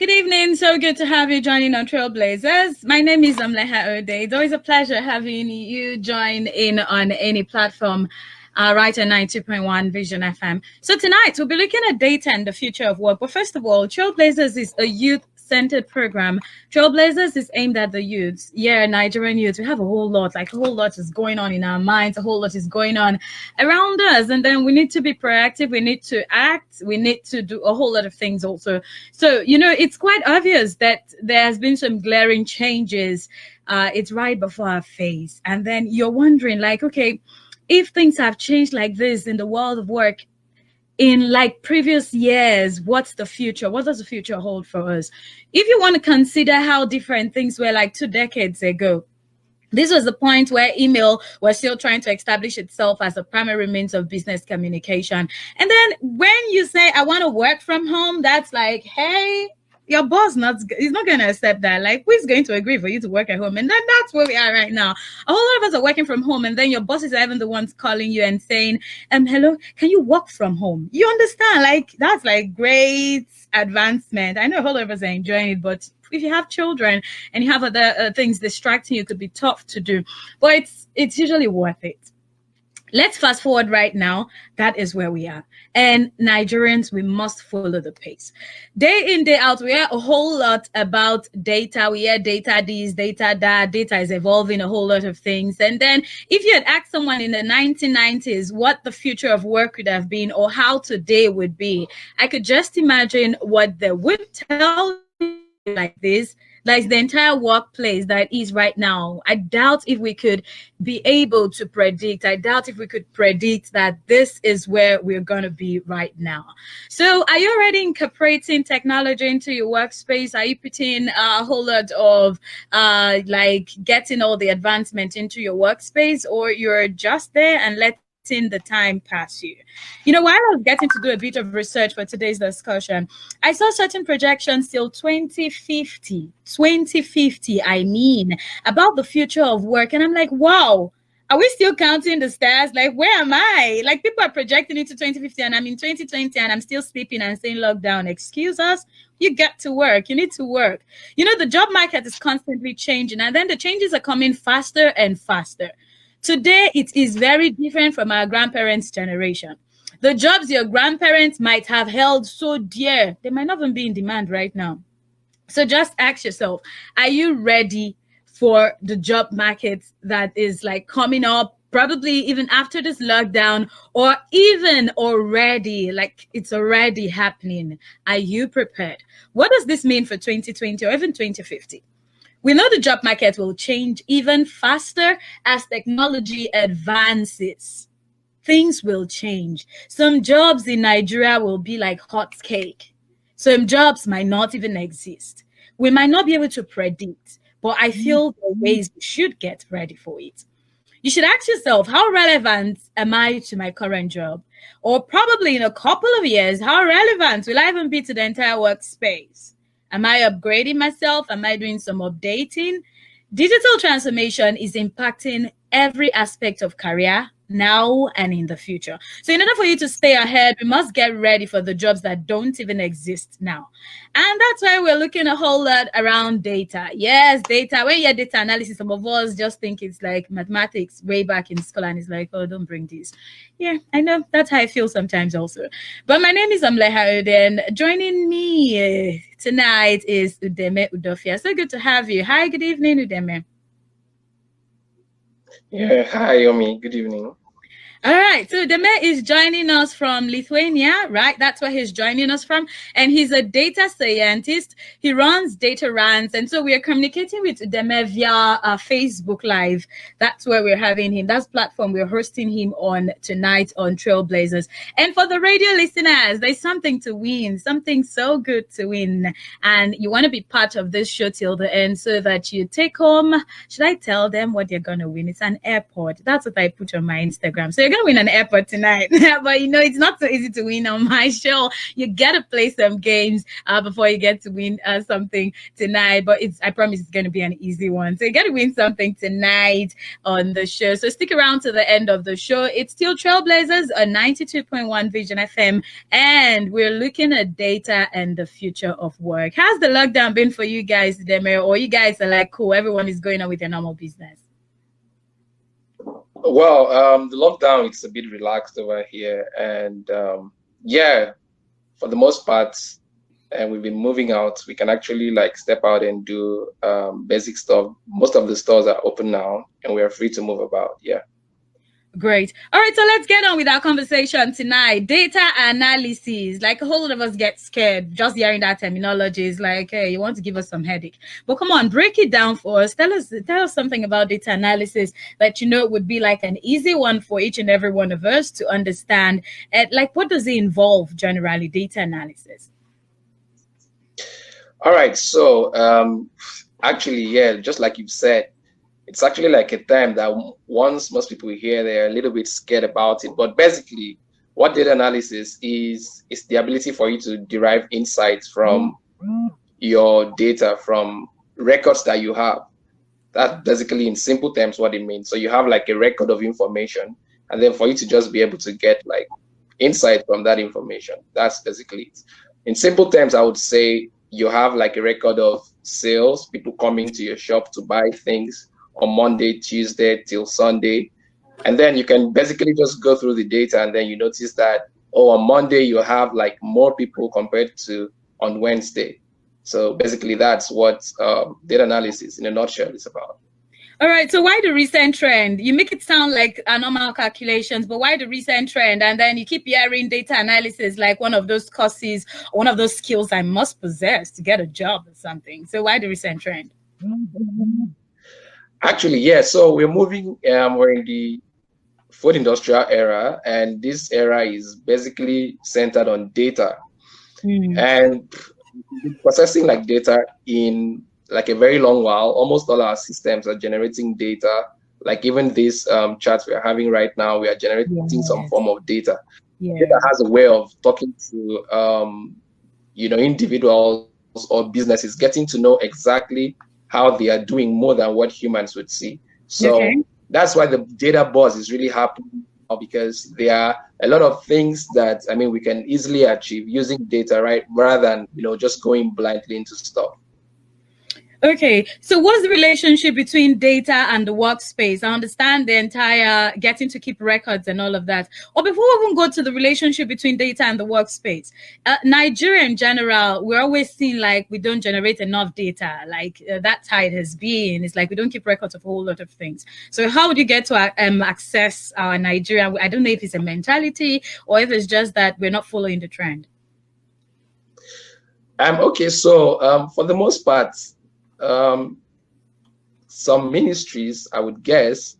Good evening. So good to have you joining on Trailblazers. My name is Amleha Ode. It's always a pleasure having you join in on any platform right at 92.1 Vision FM. So tonight we'll be looking at data and the future of work. But first of all, Trailblazers is a youth-centered program. Trailblazers is aimed at the youths. Yeah, Nigerian youths. We have a whole lot is going on in our minds. A whole lot is going on around us. And then we need to be proactive. We need to act. We need to do a whole lot of things also. So, it's quite obvious that there has been some glaring changes. It's right before our face. And then you're wondering, like, okay, if things have changed like this in the world of work in like previous years, what's the future? What does the future hold for us? If you want to consider how different things were like 2 decades ago, this was the point where email was still trying to establish itself as a primary means of business communication. And then when you say, I want to work from home, that's like, hey, your boss is not going to accept that. Like, who's going to agree for you to work at home? And then that's where we are right now. A whole lot of us are working from home, and then your bosses are even the ones calling you and saying, hello, can you work from home? You understand? Like, that's like great advancement. I know a whole lot of us are enjoying it, but if you have children and you have other things distracting you, it could be tough to do. But it's usually worth it. Let's fast forward right now. That is where we are. And Nigerians, we must follow the pace. Day in, day out, we hear a whole lot about data. We hear data this, data that. Data is evolving a whole lot of things. And then if you had asked someone in the 1990s what the future of work would have been or how today would be, I could just imagine what they would tell you like this. Like the entire workplace that is right now. I doubt if we could be able to predict. I doubt if we could predict that this is where we're going to be right now. So are you already incorporating technology into your workspace? Are you putting a whole lot of like getting all the advancement into your workspace, or you're just there and letting the time pass you? While I was getting to do a bit of research for today's discussion, I saw certain projections till 2050, about the future of work. And I'm like, wow, are we still counting the stars? Like, where am I? Like, people are projecting into 2050 and I'm in 2020 and I'm still sleeping and saying lockdown. Excuse us. You get to work. You need to work. The job market is constantly changing, and then the changes are coming faster and faster. Today, it is very different from our grandparents' generation. The jobs your grandparents might have held so dear, they might not even be in demand right now. So just ask yourself, are you ready for the job market that is like coming up, probably even after this lockdown, or even already, like it's already happening? Are you prepared? What does this mean for 2020 or even 2050? We know the job market will change even faster as technology advances. Things will change. Some jobs in Nigeria will be like hot cake. Some jobs might not even exist. We might not be able to predict, but I feel the ways we should get ready for it. You should ask yourself, how relevant am I to my current job? Or probably in a couple of years, how relevant will I even be to the entire workspace? Am I upgrading myself? Am I doing some updating? Digital transformation is impacting every aspect of career now and in the future. So in order for you to stay ahead, we must get ready for the jobs that don't even exist now. And that's why we're looking a whole lot around data. Yes, data. When you're data analysis, some of us just think it's like mathematics way back in school, and it's like, oh, don't bring this. Yeah, I know. That's how I feel sometimes also. But my name is Amleha Ode, and joining me tonight is Udeme Udofia. So good to have you. Hi, good evening, Udeme. Yeah, hi, Yomi. Good evening. All right, so Deme is joining us from Lithuania, right? That's where he's joining us from. And he's a data scientist. He runs data runs. And so we are communicating with Deme via Facebook Live. That's where we're having him. That's platform we're hosting him on tonight on Trailblazers. And for the radio listeners, there's something to win, something so good to win. And you want to be part of this show till the end so that you take home. Should I tell them what you're going to win? It's an airpod. That's what I put on my Instagram. So you're gonna win an airport tonight. But it's not so easy to win on my show. You gotta play some games before you get to win something tonight. But I promise it's gonna be an easy one. So you gotta win something tonight on the show. So stick around to the end of the show. It's still Trailblazers on 92.1 Vision FM, and we're looking at data and the future of work. How's the lockdown been for you guys, Demir? Or you guys are like, cool, everyone is going on with their normal business? Well, the lockdown, it's a bit relaxed over here. And yeah, for the most part, and we've been moving out. We can actually like step out and do basic stuff. Most of the stores are open now and we are free to move about. Yeah. Great. All right, so let's get on with our conversation tonight. Data analysis. Like a whole lot of us get scared just hearing that terminology. Is like, hey, you want to give us some headache. But come on, break it down for us. Tell us something about data analysis that would be like an easy one for each and every one of us to understand. Like, what does it involve generally, data analysis? All right. So actually, yeah, just like you've said, it's actually like a term that once most people hear, they're a little bit scared about it. But basically, what data analysis is the ability for you to derive insights from your data, from records that you have. That's basically, in simple terms, what it means. So you have like a record of information, and then for you to just be able to get like insight from that information. That's basically it. In simple terms, I would say you have like a record of sales, people coming to your shop to buy things on Monday, Tuesday till Sunday. And then you can basically just go through the data and then you notice that, on Monday you have like more people compared to on Wednesday. So basically that's what data analysis in a nutshell is about. All right, so why the recent trend? You make it sound like a normal calculations, but why the recent trend? And then you keep hearing data analysis like one of those courses, one of those skills I must possess to get a job or something. So why the recent trend? Actually, yeah. So we're moving. We're in the food industrial era, and this era is basically centered on data and processing like data in like a very long while. Almost all our systems are generating data. Like even this chart we are having right now, we are generating some form of data. Data has a way of talking to individuals or businesses, getting to know exactly how they are doing more than what humans would see. So that's why the data buzz is really happening now, because there are a lot of things that we can easily achieve using data, right? Rather than just going blindly into stuff. Okay, so what's the relationship between data and the workspace? I understand the entire getting to keep records and all of that. Or before we even go to the relationship between data and the workspace, Nigeria in general, we're always seeing like we don't generate enough data. Like that tide has been. It's like we don't keep records of a whole lot of things. So how would you get to access our Nigeria? I don't know if it's a mentality or if it's just that we're not following the trend. Okay, so for the most part, some ministries, I would guess,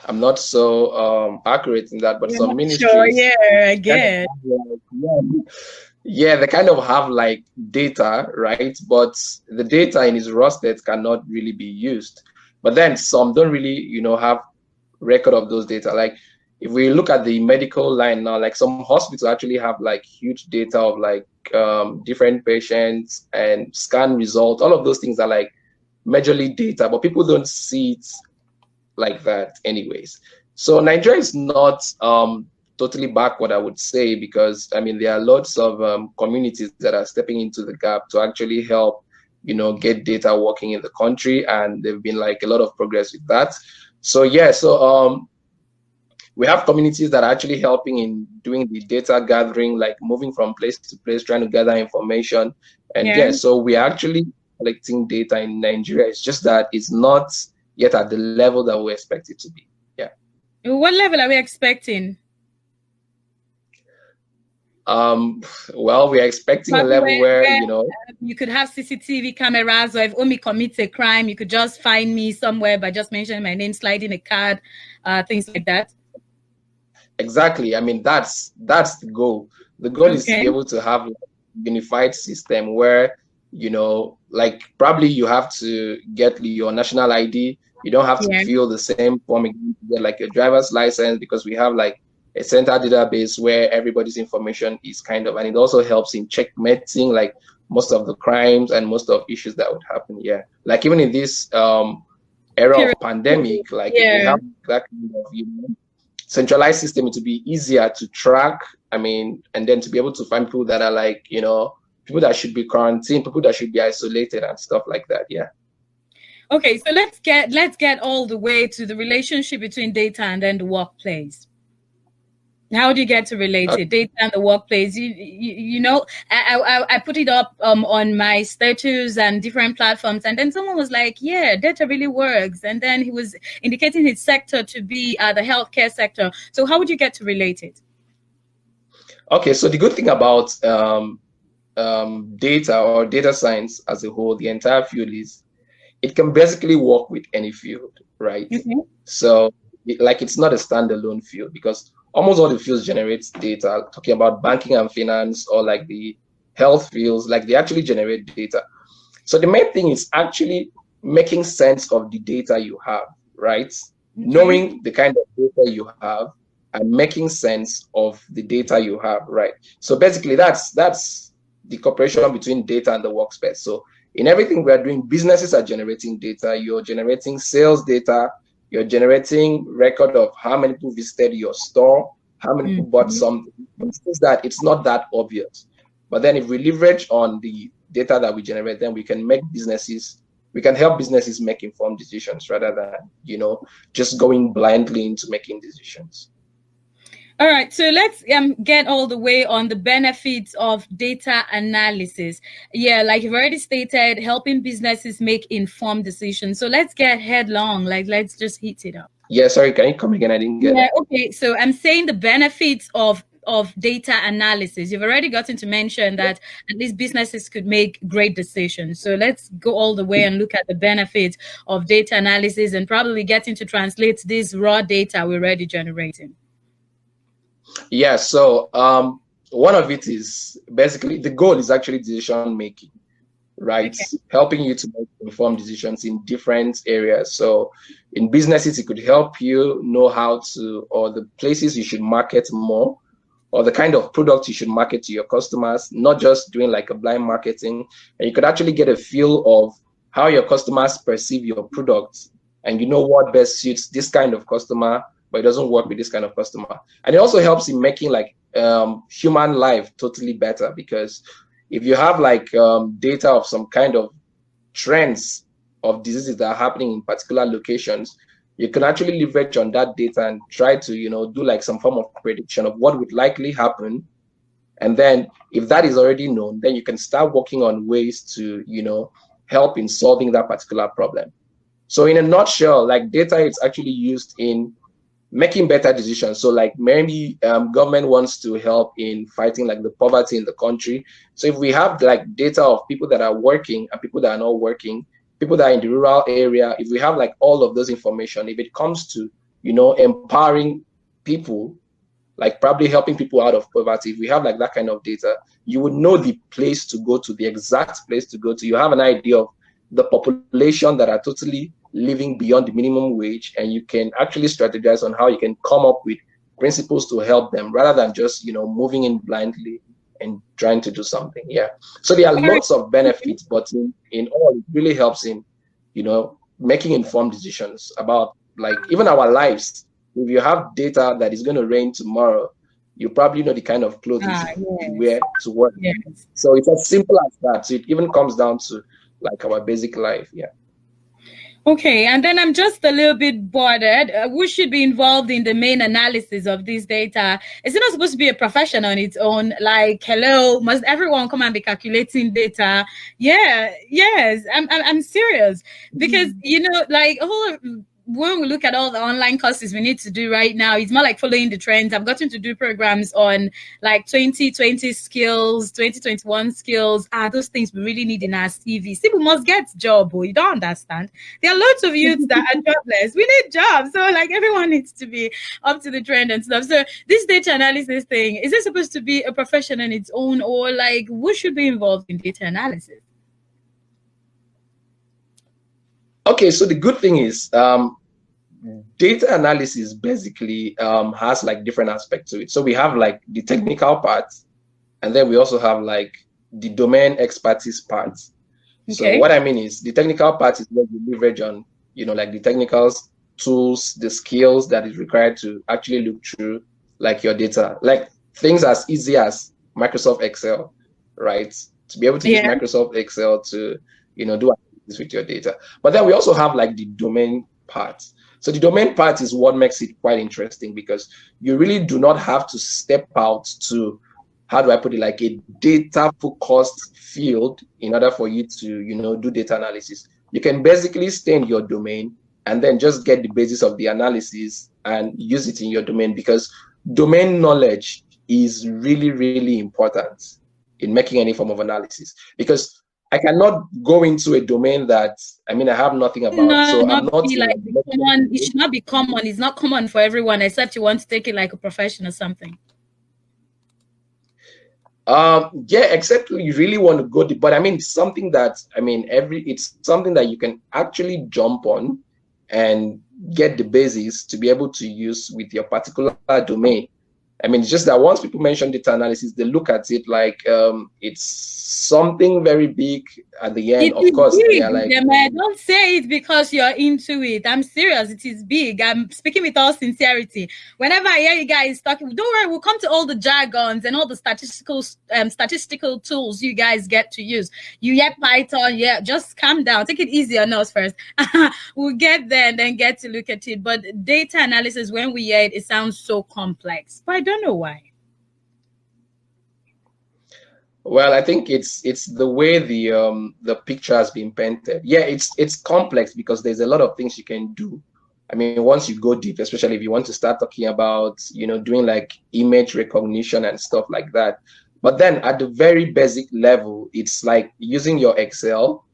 I'm not so accurate in that, but some ministries, sure, yeah, I get. Yeah, they kind of have like data, right? But the data in its raw state cannot really be used. But then some don't really, have record of those data. Like if we look at the medical line now, like some hospitals actually have like huge data of like different patients and scan results. All of those things are like majorly data, but people don't see it like that anyways. So Nigeria is not totally backward, I would say, because there are lots of communities that are stepping into the gap to actually help get data working in the country, and there've been like a lot of progress with that. So yeah, so we have communities that are actually helping in doing the data gathering, like moving from place to place, trying to gather information. And yeah, so we are actually collecting data in Nigeria. It's just that it's not yet at the level that we expect it to be. Yeah. What level are we expecting? Well, we are expecting a level where you could have CCTV cameras, or if Omi commits a crime, you could just find me somewhere by just mentioning my name, sliding a card, things like that. Exactly. That's the goal. The goal is to be able to have a unified system where like probably you have to get your national ID, You don't have to Yeah. fill the same form again to get like your driver's license, because we have like a central database where everybody's information is kind of, and it also helps in checkmating like most of the crimes and most of issues that would happen. Yeah. Like even in this era Period. of pandemic, like if we Yeah. have that kind of, centralized system, it would be easier to track. I mean, and then to be able to find people that are like, people that should be quarantined, people that should be isolated and stuff like that. Yeah. Okay, so let's get all the way to the relationship between data and then the workplace. How do you get to relate it? Data and the workplace. I put it up on my status and different platforms, and then someone was like, "Yeah, data really works." And then he was indicating his sector to be the healthcare sector. So how would you get to relate it? Okay, so the good thing about data or data science as a whole, the entire field, is it can basically work with any field, right? Okay. So, it's not a standalone field, because almost all the fields generate data. Talking about banking and finance, or like the health fields, like they actually generate data. So the main thing is actually making sense of the data you have, right? Okay. Knowing the kind of data you have and making sense of the data you have, right? So basically that's the cooperation between data and the workspace. So in everything we are doing, businesses are generating data. You're generating sales data. You're generating record of how many people visited your store, how many people bought Mhm. something. It's that it's not that obvious. But then if we leverage on the data that we generate, then we can help businesses make informed decisions rather than, just going blindly into making decisions. All right, so let's get all the way on the benefits of data analysis. Yeah, like you've already stated, helping businesses make informed decisions. So let's get headlong. Like, let's just hit it up. Yeah, sorry, can you come again? I didn't get Yeah, that. okay. So I'm saying the benefits of data analysis. You've already gotten to mention that at least businesses could make great decisions. So let's go all the way and look at the benefits of data analysis and probably getting to translate this raw data we're already generating. Yeah, so one of it is basically the goal is actually decision making, right? Okay. Helping you to make informed decisions in different areas. So in businesses, it could help you know how to, or the places you should market more, or the kind of product you should market to your customers, not just doing like a blind marketing. And you could actually get a feel of how your customers perceive your products, and you know what best suits this kind of customer, but it doesn't work with this kind of customer. And it also helps in making like human life totally better, because if you have like data of some kind of trends of diseases that are happening in particular locations, you can actually leverage on that data and try to, do like some form of prediction of what would likely happen. And then if that is already known, then you can start working on ways to, help in solving that particular problem. So in a nutshell, like data is actually used in making better decisions. So like maybe government wants to help in fighting like the poverty in the country. So if we have like data of people that are working and people that are not working, people that are in the rural area, if we have like all of those information, if it comes to, empowering people, like probably helping people out of poverty, if we have like that kind of data, you would know the place to go to, the exact place to go to. You have an idea of the population that are totally living beyond the minimum wage, and you can actually strategize on how you can come up with principles to help them rather than just, moving in blindly and trying to do something. Yeah. So there are All right. lots of benefits, but in all, it really helps in, making informed decisions about like even our lives. If you have data that is going to rain tomorrow, you probably know the kind of clothes you Ah, should yes. wear to work. Yes. So it's as simple as that. So it even comes down to like our basic life. Yeah. Okay, and then I'm just a little bit bothered. Who should be involved in the main analysis of this data? Is it not supposed to be a profession on its own? Like, hello, must everyone come and be calculating data? Yeah, yes, I'm serious because like a whole when we look at all the online courses we need to do right now, it's more like following the trends. I've gotten to do programs on like 2020 skills, 2021 skills. Those things we really need in our CVs. People must get job, oh, you don't understand. There are lots of youths that are jobless. We need jobs. So like everyone needs to be up to the trend and stuff. So this data analysis thing, is it supposed to be a profession on its own, or like who should be involved in data analysis? Okay, so the good thing is data analysis basically has like different aspects to it. So we have like the technical part, and then we also have like the domain expertise part. So Okay. what I mean is the technical part is what you leverage on, like the technical tools, the skills that is required to actually look through like your data, like things as easy as Microsoft Excel, right? To be able to use Yeah. Microsoft Excel to, do activities with your data. But then we also have like the domain part. So the domain part is what makes it quite interesting because you really do not have to step out to, how do I put it, like a data focused field in order for you to, do data analysis. You can basically stay in your domain and then just get the basis of the analysis and use it in your domain, because domain knowledge is really, really important in making any form of analysis. Because I cannot go into a domain that, I have nothing about. So I'm Not not be in like like the common. It should not be common. It's not common for everyone, except you want to take it like a profession or something. Yeah, except you really want to go deep, but something that it's something that you can actually jump on and get the basis to be able to use with your particular domain. It's just that once people mention data analysis, they look at it like it's something very big at the end. It Of is course, they are big, like, Udeme. Don't say it because you're into it. I'm serious. It is big. I'm speaking with all sincerity. Whenever I hear you guys talking, don't worry. We'll come to all the jargons and all the statistical tools you guys get to use. You get Python, yeah. Just calm down. Take it easy on us first. We'll get there and then get to look at it. But data analysis, when we hear it, it sounds so complex. But I don't know why. well, I think it's the way the picture has been painted. Yeah, it's complex because there's a lot of things you can do. Once you go deep, especially if you want to start talking about, doing like image recognition and stuff like that. But then at the very basic level, it's like using your Excel,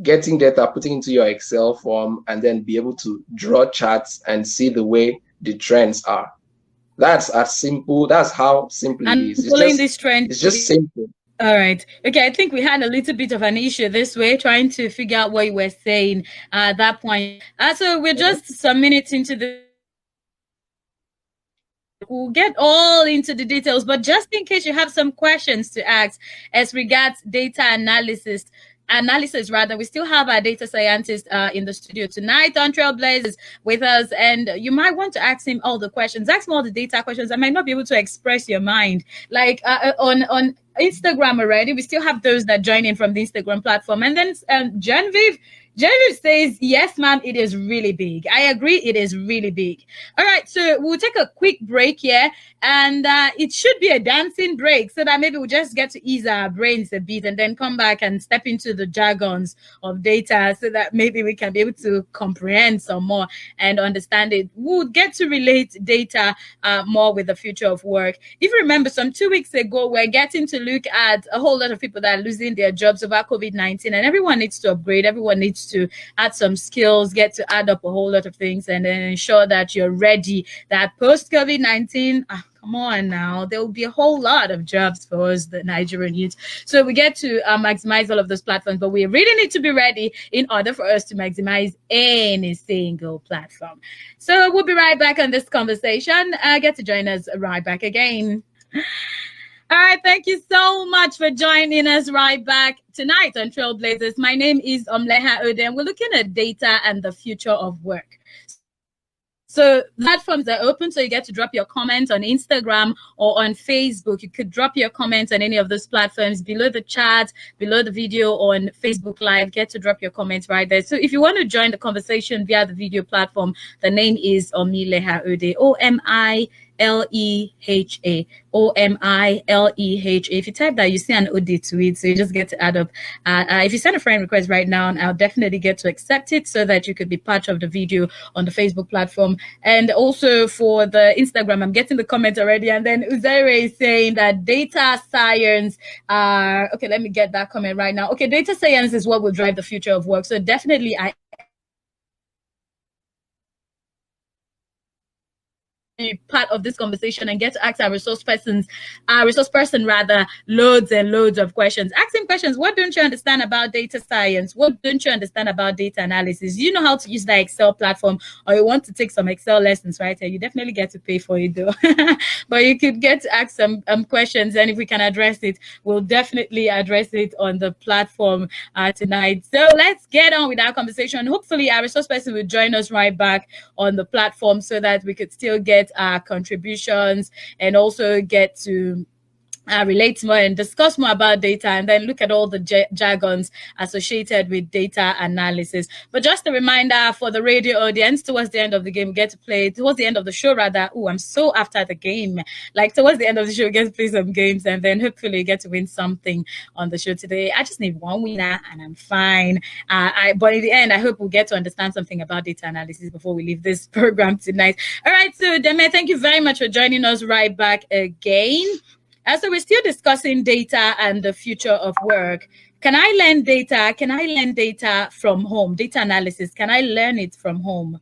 getting data, putting into your Excel form, and then be able to draw charts and see the way the trends are. That's how simple it And is. It's following just this trend, it's just simple. all right. Okay. I think we had a little bit of an issue this way, trying to figure out what you were saying at that point. So we're just some minutes into the. We'll get all into the details, but just in case you have some questions to ask as regards data analysis rather, we still have our data scientist in the studio tonight on Trailblazers with us, and you might want to ask him all the questions. Ask him all the data questions. I might not be able to express your mind like on Instagram already. We still have those that join in from the Instagram platform, and then Genevieve says, yes, ma'am, it is really big. I agree, it is really big. All right, so we'll take a quick break here, and it should be a dancing break so that maybe we'll just get to ease our brains a bit and then come back and step into the jargons of data so that maybe we can be able to comprehend some more and understand it. We'll get to relate data more with the future of work. If you remember, some 2 weeks ago, we're getting to look at a whole lot of people that are losing their jobs over COVID-19, and everyone needs to upgrade, everyone needs to add some skills, get to add up a whole lot of things, and then ensure that you're ready. That post COVID-19, come on now, there will be a whole lot of jobs for us, the Nigerian youth. So we get to maximize all of those platforms, but we really need to be ready in order for us to maximize any single platform. So we'll be right back on this conversation. Get to join us right back again. All right, thank you so much for joining us right back tonight on Trailblazers. My name is Omleha Ode, and we're looking at data and the future of work. So platforms are open, so you get to drop your comments on Instagram or on Facebook. You could drop your comments on any of those platforms below the chat, below the video on Facebook Live. Get to drop your comments right there. So if you want to join the conversation via the video platform, the name is Omileha Ode, Omileha, Omileha. If you type that, you see an OD to it, so you just get to add up. If you send a friend request right now, I'll definitely get to accept it so that you could be part of the video on the Facebook platform. And also for the Instagram, I'm getting the comment already. And then Uzaire is saying that data science okay, let me get that comment right now. Okay, data science is what will drive the future of work. So definitely I be part of this conversation and get to ask our resource person rather, loads and loads of questions. Ask him questions. What don't you understand about data science? What don't you understand about data analysis? You know how to use the Excel platform, or you want to take some Excel lessons, right? You definitely get to pay for it though. But you could get to ask some questions, and if we can address it, we'll definitely address it on the platform tonight. So let's get on with our conversation. Hopefully our resource person will join us right back on the platform so that we could still get our contributions and also get to relate more and discuss more about data, and then look at all the jargons associated with data analysis. But just a reminder for the radio audience, towards the end of the game, we get to play, towards the end of the show rather. Oh, I'm so after the game. Like towards the end of the show, we get to play some games, and then hopefully get to win something on the show today. I just need one winner and I'm fine. But in the end, I hope we'll get to understand something about data analysis before we leave this program tonight. All right, so Deme, thank you very much for joining us right back again. So we're still discussing data and the future of work. Can I learn data? Can I learn data from home? Data analysis, can I learn it from home?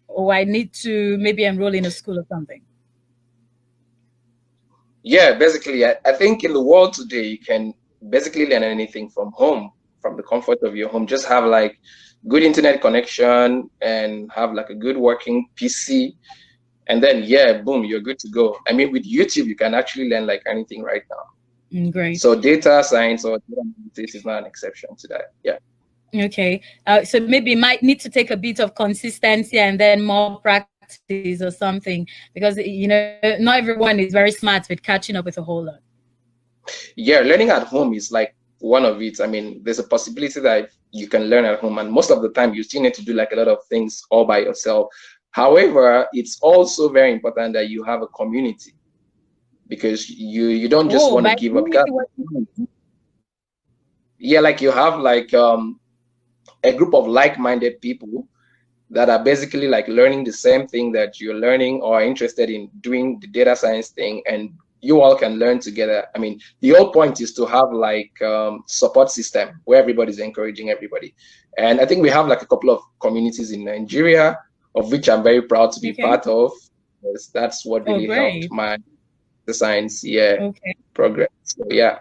Or I need to maybe enroll in a school or something? Yeah, basically, I think in the world today, you can basically learn anything from home, from the comfort of your home. Just have like good internet connection and have like a good working PC. And then, yeah, boom, you're good to go. I mean, with YouTube, you can actually learn like anything right now. Great. So data science or data analytics is not an exception to that. Yeah. Okay. So maybe might need to take a bit of consistency and then more practice or something, because, not everyone is very smart with catching up with a whole lot. Yeah, learning at home is like one of it. I mean, there's a possibility that you can learn at home, and most of the time you still need to do like a lot of things all by yourself. However, it's also very important that you have a community, because you don't just want to give up. Yeah, like you have like a group of like-minded people that are basically like learning the same thing that you're learning or are interested in doing the data science thing, and you all can learn together. I mean, the whole point is to have like support system where everybody's encouraging everybody. And I think we have like a couple of communities in Nigeria, of which I'm very proud to be part of, because that's what really helped the science progress. So yeah.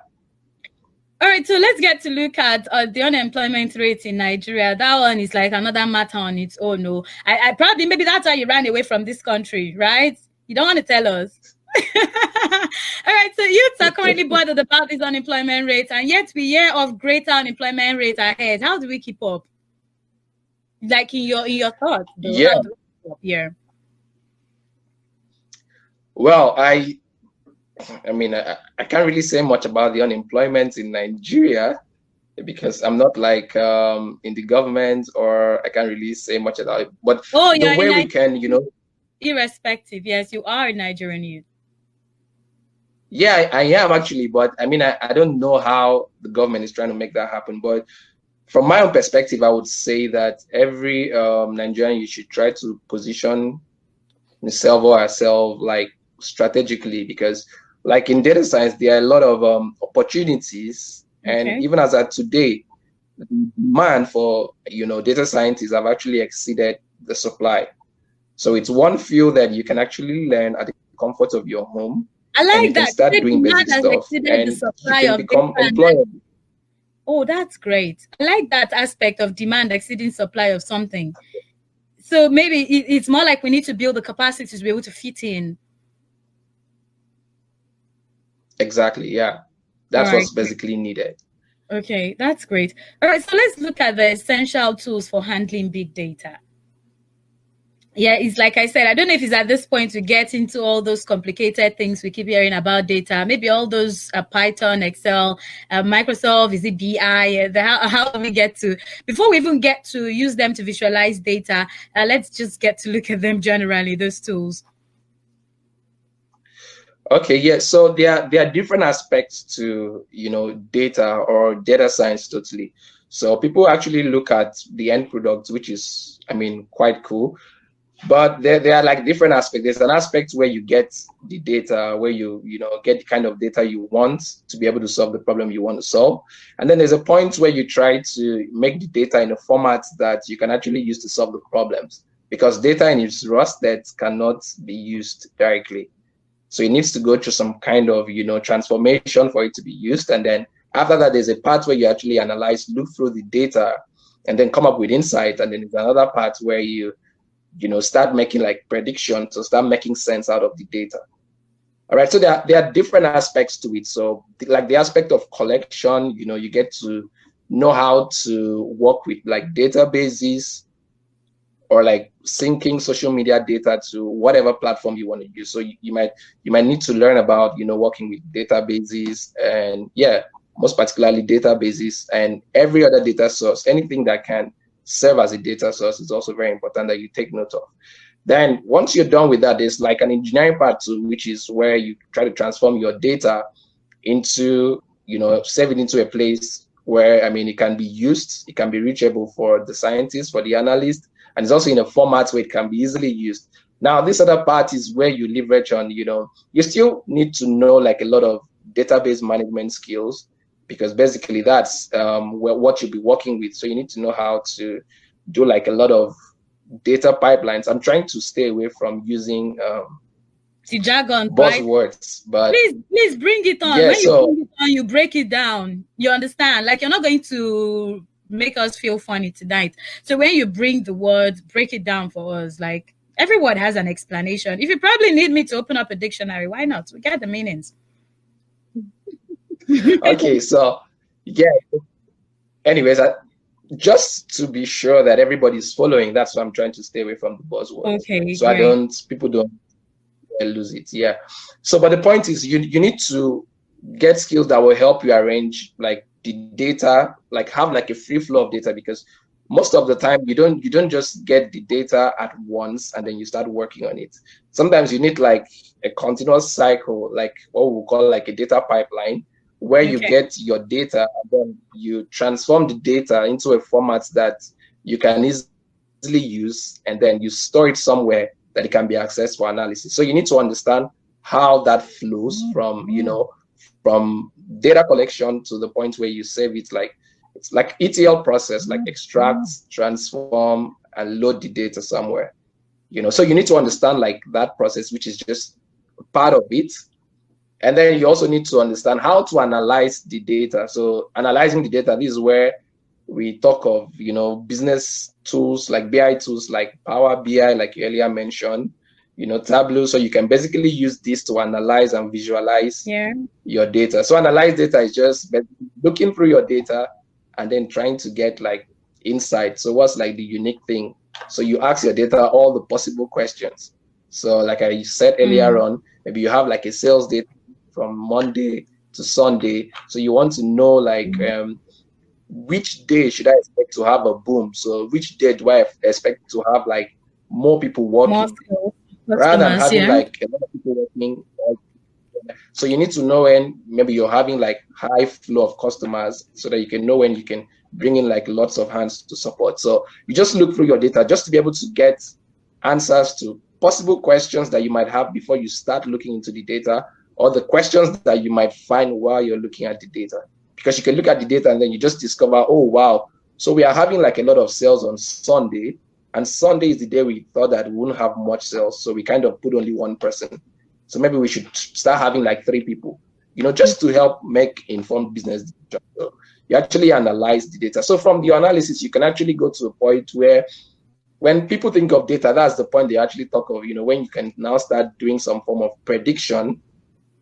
All right, so let's get to look at the unemployment rate in Nigeria. That one is like another matter on its own. No, I probably, maybe that's why you ran away from this country, right? You don't want to tell us. All right, so youths are currently bothered about this unemployment rate, and yet we hear of greater unemployment rate ahead. How do we keep up? Like in your thoughts, though, yeah. how do we keep up here? Well, I mean, I can't really say much about the unemployment in Nigeria, because I'm not like in the government, or I can't really say much about it. But the way we can, irrespective, yes, you are a Nigerian youth. Yeah, I am actually, but I mean, I don't know how the government is trying to make that happen. But from my own perspective, I would say that every Nigerian, you should try to position himself or herself like strategically, because like in data science, there are a lot of opportunities. And even as of today, the demand for, data scientists have actually exceeded the supply. So it's one field that you can actually learn at the comfort of your home. I like and you that. can start doing basic stuff, and you can become employable. Oh, that's great. I like that aspect of demand exceeding supply of something. So maybe it's more like we need to build the capacity to be able to fit in. Exactly. Yeah. That's what's basically needed. Okay, that's great. All right, so let's look at the essential tools for handling big data. Yeah, it's like I said, I don't know if it's at this point to get into all those complicated things we keep hearing about data. Maybe all those Python, Excel, Microsoft, is it BI? How do we get to, before we even get to use them to visualize data, let's just get to look at them generally, those tools. Okay, yeah. So there are different aspects to, data or data science totally. So people actually look at the end product, which is, I mean, quite cool. But there are like different aspects. There's an aspect where you get the data, where you get the kind of data you want to be able to solve the problem you want to solve. And then there's a point where you try to make the data in a format that you can actually use to solve the problems. because data in its raw state cannot be used directly. So it needs to go through some kind of, transformation for it to be used. And then after that, there's a part where you actually analyze, look through the data, and then come up with insight. And then there's another part where you start making like predictions, to start making sense out of the data. All right, so there are different aspects to it. So like the aspect of collection, you get to know how to work with like databases, or like syncing social media data to whatever platform you want to use. So you might need to learn about working with databases, and most particularly databases and every other data source. Anything that can serve as a data source is also very important that you take note of. Then once you're done with that, there's like an engineering part too, which is where you try to transform your data into, save it into a place where, it can be used, it can be reachable for the scientists, for the analysts, and it's also in a format where it can be easily used. Now, this other part is where you leverage on, you still need to know like a lot of database management skills, because basically that's what you'll be working with. So you need to know how to do like a lot of data pipelines. I'm trying to stay away from using the jargon, buzzwords, right? But please bring it on. Yeah, when you bring it on, you break it down. You understand? Like, you're not going to make us feel funny tonight. So when you bring the words, break it down for us. Like, every word has an explanation. If you probably need me to open up a dictionary, why not? We get the meanings. Okay, so anyways, just to be sure that everybody's following, that's why I'm trying to stay away from the buzzwords. Okay, so great. People don't lose it. Yeah. So, but the point is, you need to get skills that will help you arrange like the data, like have like a free flow of data, because most of the time you don't just get the data at once and then you start working on it. Sometimes you need like a continuous cycle, like what we call like a data pipeline, where you get your data and then you transform the data into a format that you can easily use, and then you store it somewhere that it can be accessed for analysis. So you need to understand how that flows from, from data collection to the point where you save it. Like it's like ETL process, like extract, transform, and load the data somewhere. So you need to understand like that process, which is just part of it. And then you also need to understand how to analyze the data. So analyzing the data, this is where we talk of, business tools like BI tools like Power BI, like you earlier mentioned, Tableau. So you can basically use this to analyze and visualize your data. So analyze data is just looking through your data and then trying to get like insight. So what's like the unique thing? So you ask your data all the possible questions. So like I said earlier on, maybe you have like a sales data from Monday to Sunday. So you want to know like which day should I expect to have a boom? So which day do I expect to have like more people working, rather than having like a lot of people working? So you need to know when maybe you're having like high flow of customers, so that you can know when you can bring in like lots of hands to support. So you just look through your data just to be able to get answers to possible questions that you might have before you start looking into the data, or the questions that you might find while you're looking at the data. Because you can look at the data and then you just discover, oh, wow, so we are having like a lot of sales on Sunday, and Sunday is the day we thought that we wouldn't have much sales. So we kind of put only one person. So maybe we should start having like 3 people, just to help make informed business decisions. So you actually analyze the data. So from the analysis, you can actually go to a point where when people think of data, that's the point they actually talk of, when you can now start doing some form of prediction,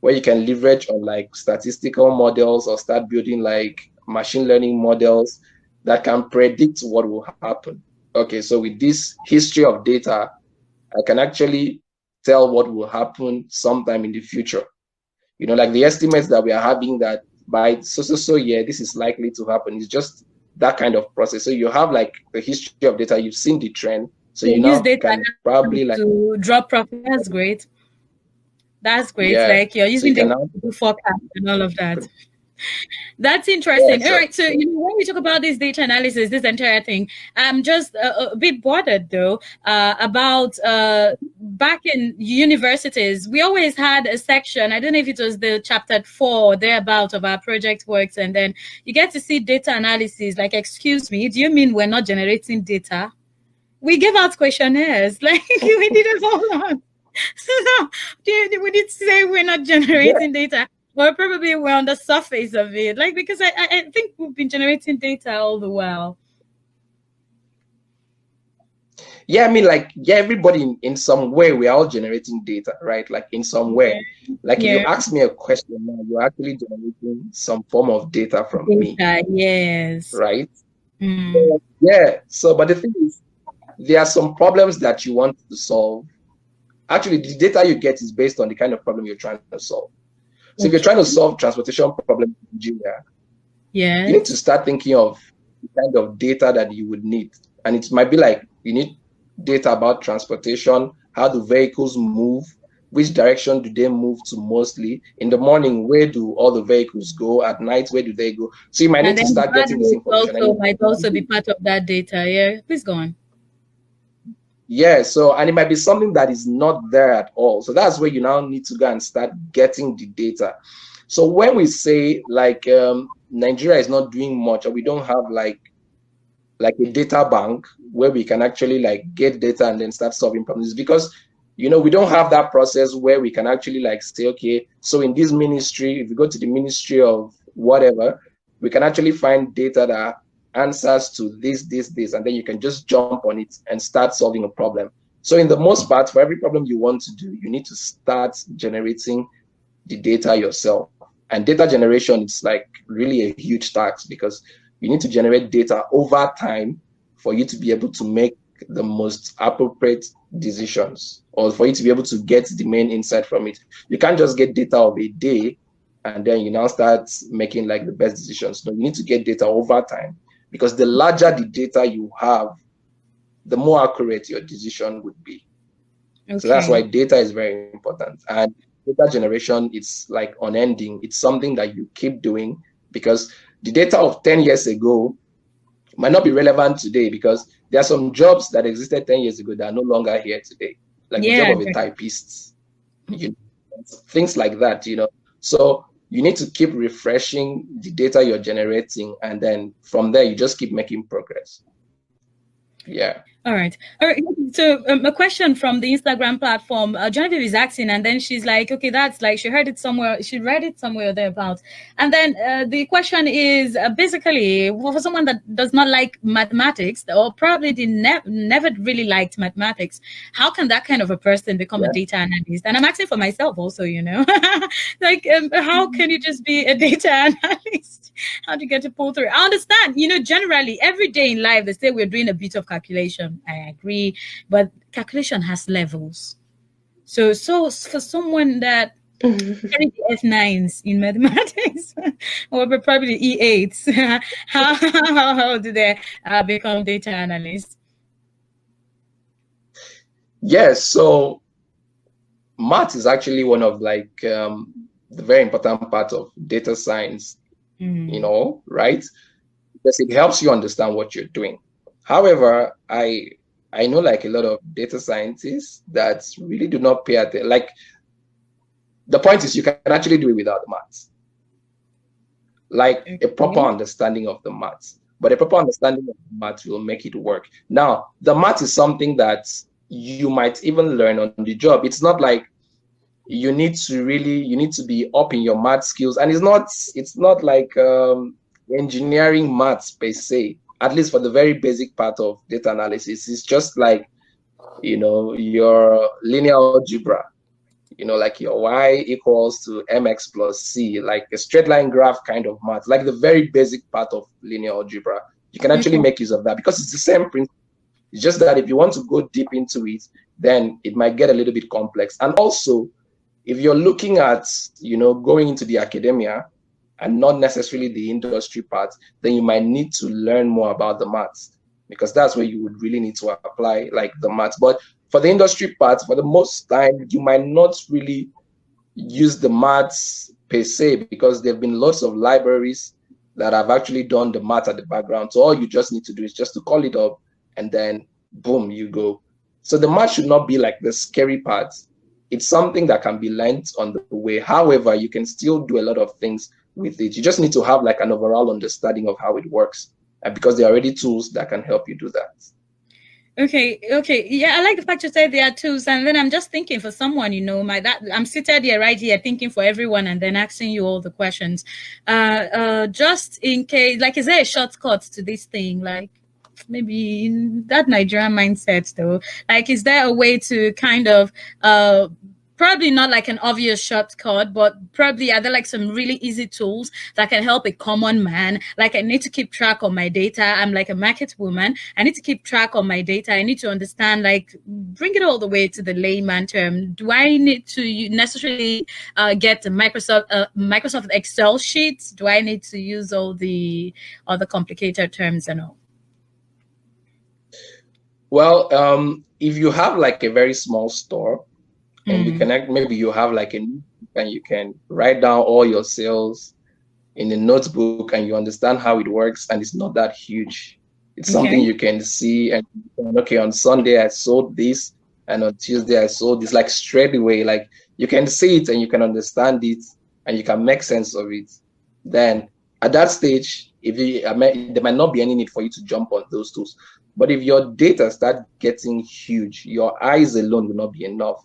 where you can leverage on like statistical models, or start building like machine learning models that can predict what will happen. Okay, so with this history of data, I can actually tell what will happen sometime in the future. Like the estimates that we are having, that by so year, this is likely to happen. It's just that kind of process. So you have like the history of data, you've seen the trend. So you now can probably like to drop profit. That's great. That's great. Yeah. Like you're using data to do forecast and all of that. That's interesting. Yeah, all right. So, when we talk about this data analysis, this entire thing, I'm just a bit bothered though about back in universities, we always had a section. I don't know if it was the chapter 4 or thereabout of our project works, and then you get to see data analysis. Like, excuse me, do you mean we're not generating data? we give out questionnaires. Like we did it all on. So we did say we're not Yeah. generating data. Or probably we're on the surface of it. Like because I think we've been generating data all the while. Yeah, I mean, like, yeah, everybody in some way, we're all generating data, right? Like, in some way. Yeah. Like, if you Yeah. ask me a question now, you're actually generating some form of data from me, Data, yes. right? Mm. So, yeah. So, but the thing is, there are some problems that you want to solve. Actually, the data you get is based on the kind of problem you're trying to solve. So, if you're Okay. trying to solve transportation problem in Nigeria, you need to Yes. start thinking of the kind of data that you would need. And it might be like you need data about transportation, how do vehicles move, which direction do they move to mostly? In the morning, where do all the vehicles go? At night, where do they go? So you might need And to then start bad getting this roads information. also And might also be part of that data. Yeah. Please go on. yeah, so and it might be something that is not there at all. So that's where you now need to go and start getting the data. So when we say like Nigeria is not doing much, or we don't have like a data bank where we can actually like get data and then start solving problems, because we don't have that process where we can actually like say, okay, so in this ministry, if you go to the ministry of whatever, we can actually find data that answers to this, and then you can just jump on it and start solving a problem. So in the most part, for every problem you want to do, you need to start generating the data yourself. And data generation is like really a huge task, because you need to generate data over time for you to be able to make the most appropriate decisions, or for you to be able to get the main insight from it. You can't just get data of a day and then you now start making like the best decisions. No, you need to get data over time, because the larger the data you have, the more accurate your decision would be. So that's why Okay. data is very important. And data generation, it's like unending. It's something that you keep doing, because the data of 10 years ago might not be relevant today, because there are some jobs that existed 10 years ago that are no longer here today, like the job Yeah. of a typist, you know, things like that. So you need to keep refreshing the data you're generating, and then from there, you just keep making progress. Yeah. All right. All right. So a question from the Instagram platform, Genevieve is asking, and then she's like, okay, that's like, she heard it somewhere, she read it somewhere thereabouts. And then the question is basically for someone that does not like mathematics, or probably never really liked mathematics, how can that kind of a person become a Yeah. data analyst? And I'm asking for myself also. Like, how can you just be a data analyst? How do you get to pull through? I understand, generally every day in life they say we're doing a bit of calculation. I agree, but calculation has levels. So for someone that carried the F9s in mathematics, or probably E8s, how do they become data analysts? Yes. So math is actually one of like the very important part of data science, Mm. right? Because it helps you understand what you're doing. However, I know like a lot of data scientists that really do not pay attention. Like, the point is, you can actually do it without the maths, like a proper Okay. understanding of the maths. But a proper understanding of the maths will make it work. Now, the math is something that you might even learn on the job. It's not like you need to be up in your math skills, and it's not like engineering maths per se, at least for the very basic part of data analysis. It's just like your linear algebra, like your y equals to mx plus c, like a straight line graph kind of math, like the very basic part of linear algebra. You can actually Okay. make use of that, because it's the same principle. It's just that if you want to go deep into it, then it might get a little bit complex. And also, if you're looking at going into the academia and not necessarily the industry part, then you might need to learn more about the maths, because that's where you would really need to apply like the maths. But for the industry part, for the most time, you might not really use the maths per se, because there have been lots of libraries that have actually done the math at the background. So all you just need to do is just to call it up, and then boom, you go. So the math should not be like the scary part. It's something that can be learned on the way. However, you can still do a lot of things with it. You just need to have like an overall understanding of how it works, and because there are already tools that can help you do that. Okay, okay. Yeah, I like the fact you said there are tools, and then I'm just thinking for someone, I'm seated here right here thinking for everyone and then asking you all the questions. Just in case, like, is there a shortcut to this thing? Like, maybe in that Nigerian mindset though. Like, is there a way to kind of probably not like an obvious shortcut, but probably are there like some really easy tools that can help a common man? Like, I need to keep track of my data. I'm like a market woman. I need to keep track of my data. I need to understand, like, bring it all the way to the layman term. Do I need to necessarily get the Microsoft Excel sheets? Do I need to use all the other complicated terms and all? Well, if you have like a very small store and you Mm. connect, maybe you have like a notebook and you can write down all your sales in a notebook and you understand how it works and it's not that huge. It's something Okay. you can see and okay, on Sunday I sold this and on Tuesday I sold this, like straight away. Like you can see it and you can understand it and you can make sense of it. Then at that stage, if you, there might not be any need for you to jump on those tools. But if your data start getting huge, your eyes alone will not be enough,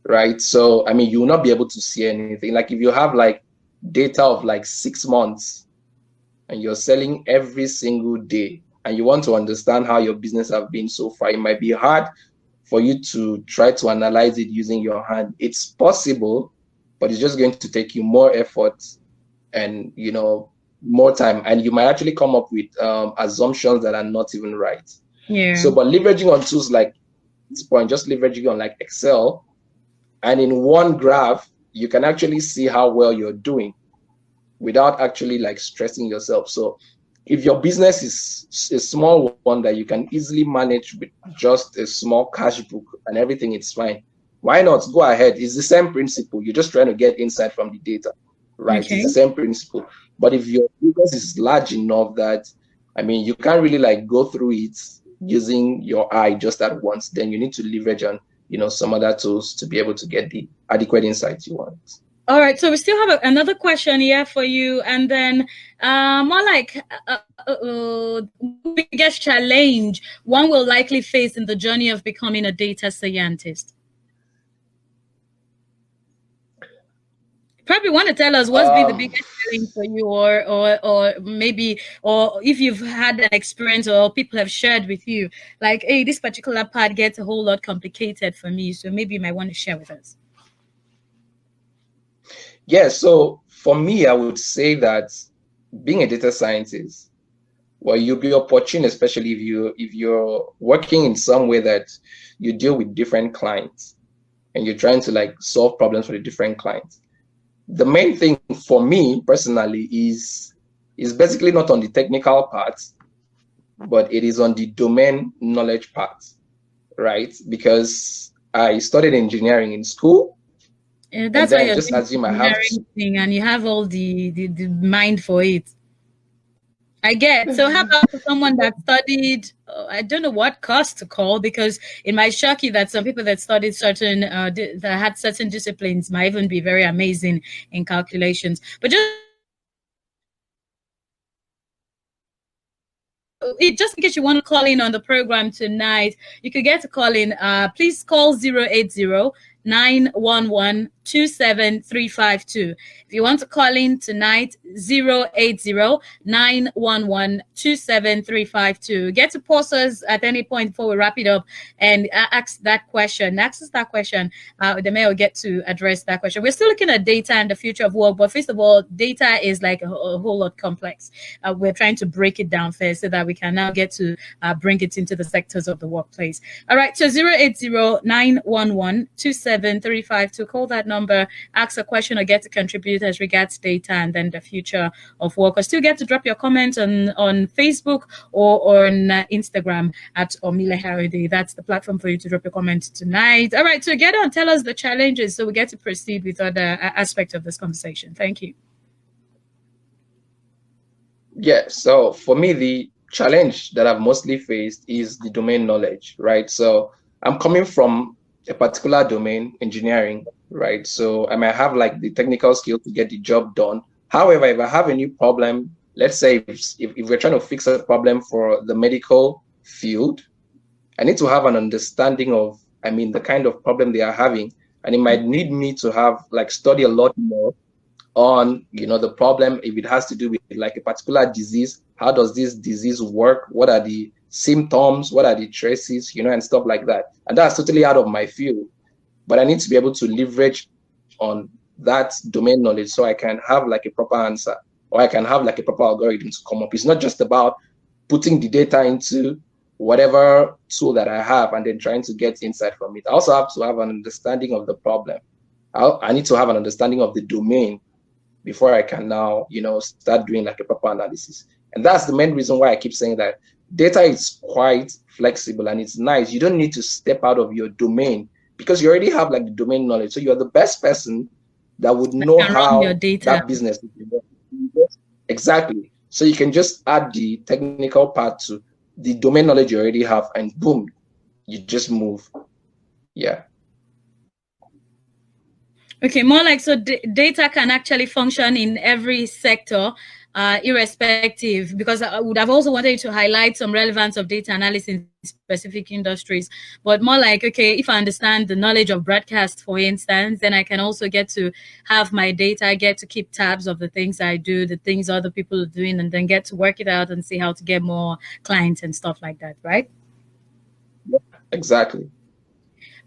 right? So, I mean, you will not be able to see anything. Like if you have like data of like 6 months and you're selling every single day and you want to understand how your business have been so far, it might be hard for you to try to analyze it using your hand. It's possible, but it's just going to take you more effort and, more time. And you might actually come up with assumptions that are not even right. Yeah. So, but leveraging on tools like this point, just leveraging on like Excel, and in one graph, you can actually see how well you're doing without actually like stressing yourself. So if your business is a small one that you can easily manage with just a small cash book and everything, it's fine. Why not go ahead? It's the same principle. You're just trying to get insight from the data, right? It's the Okay. same principle. But if your business is large enough that, I mean, you can't really like go through it using your eye just at once, then you need to leverage on, some other tools to be able to get the adequate insights you want. All right. So we still have another question here for you, and then more like biggest challenge one will likely face in the journey of becoming a data scientist. Probably want to tell us what's been the Um, biggest challenge for you, or maybe, or if you've had an experience or people have shared with you, like, hey, this particular part gets a whole lot complicated for me, so maybe you might want to share with us. yeah, so for me, I would say that being a data scientist, well, you'll be opportune, especially if you're working in some way that you deal with different clients and you're trying to like solve problems for the different clients. The main thing for me personally is basically not on the technical part, but it is on the domain knowledge part, right? Because I studied engineering in school, and That's why then you're just doing the assume I have engineering thing and you have all the mind for it. I get. So how about for someone that studied, I don't know what course to call, because it might shock you that some people that studied certain, that had certain disciplines might even be very amazing in calculations. But just in case you want to call in on the program tonight, you could get to call in. Please call 080-911-27352. If you want to call in tonight, 080-911-27352. Get to pause us at any point before we wrap it up and ask that question. Ask us that question. The mail will get to address that question. We're still looking at data and the future of work, but first of all, data is like a whole lot complex. We're trying to break it down first so that we can now get to bring it into the sectors of the workplace. All right, so 080-911-27352 to call that number, ask a question or get to contribute as regards data and then the future of work. Or still get to drop your comments on Facebook or on Instagram at Omile Harody. That's the platform for you to drop your comments tonight. All right, so get on, tell us the challenges so we get to proceed with other aspects of this conversation. Thank you. Yeah, so for me, the challenge that I've mostly faced is the domain knowledge, right? So I'm coming from a particular domain, engineering, right? So I might have like the technical skill to get the job done. However, if I have a new problem, let's say if we're trying to fix a problem for the medical field, I need to have an understanding of, I mean, the kind of problem they are having. And it might need me to have like study a lot more on, the problem. If it has to do with like a particular disease, how does this disease work? What are the symptoms? What are the traces, and stuff like that. And that's totally out of my field. But I need to be able to leverage on that domain knowledge so I can have like a proper answer, or I can have like a proper algorithm to come up. It's not just about putting the data into whatever tool that I have and then trying to get insight from it. I also have to have an understanding of the problem. I need to have an understanding of the domain before I can now, start doing like a proper analysis. And that's the main reason why I keep saying that data is quite flexible and it's nice. You don't need to step out of your domain because you already have like the domain knowledge. So you're the best person that would I know can run your how data. that business is. Exactly. So you can just add the technical part to the domain knowledge you already have, and boom, you just move. Yeah. Okay, more like so data can actually function in every sector, irrespective, because I would have also wanted to highlight some relevance of data analysis in specific industries, but more like, okay, if I understand the knowledge of broadcast, for instance, then I can also get to have my data, get to keep tabs of the things I do, the things other people are doing, and then get to work it out and see how to get more clients and stuff like that, right? Exactly.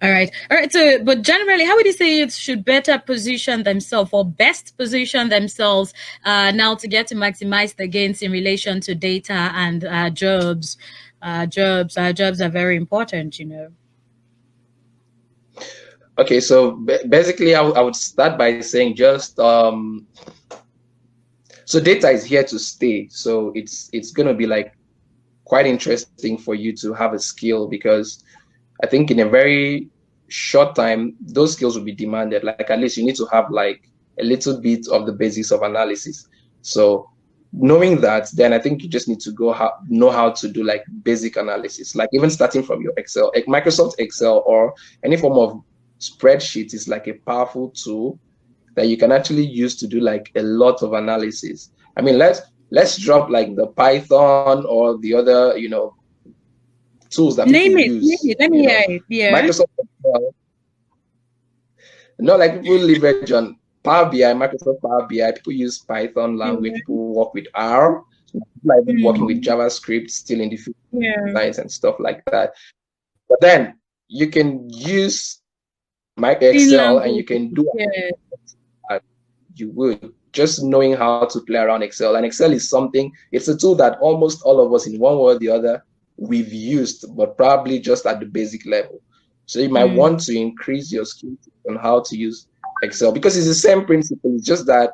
All right. All right. So, but generally, how would you say it should better position themselves or best position themselves now to get to maximize the gains in relation to data and jobs? Jobs are very important, you know. Okay, so basically, I would start by saying just so data is here to stay. So it's gonna be like quite interesting for you to have a skill because I think in a very short time, those skills will be demanded. Like at least you need to have like a little bit of the basics of analysis. So knowing that, then I think you just need to know how to do like basic analysis, like even starting from your Excel, like Microsoft Excel or any form of spreadsheet is like a powerful tool that you can actually use to do like a lot of analysis. I mean, let's drop like the Python or the other, tools that people Name use, it. Let me hear it. Yeah. Microsoft Excel, not like people leverage on Power BI, Microsoft Power BI, people use Python language, Yeah. people work with R, people are even working with Mm, JavaScript still in the field of yeah. science and stuff like that. But then you can use my In Excel and you language. can do Yeah. that. You would just knowing how to play around Excel. And Excel is something, it's a tool that almost all of us in one way or the other we've used, but probably just at the basic level. So you might Mm. want to increase your skills on how to use Excel because it's the same principle. It's just that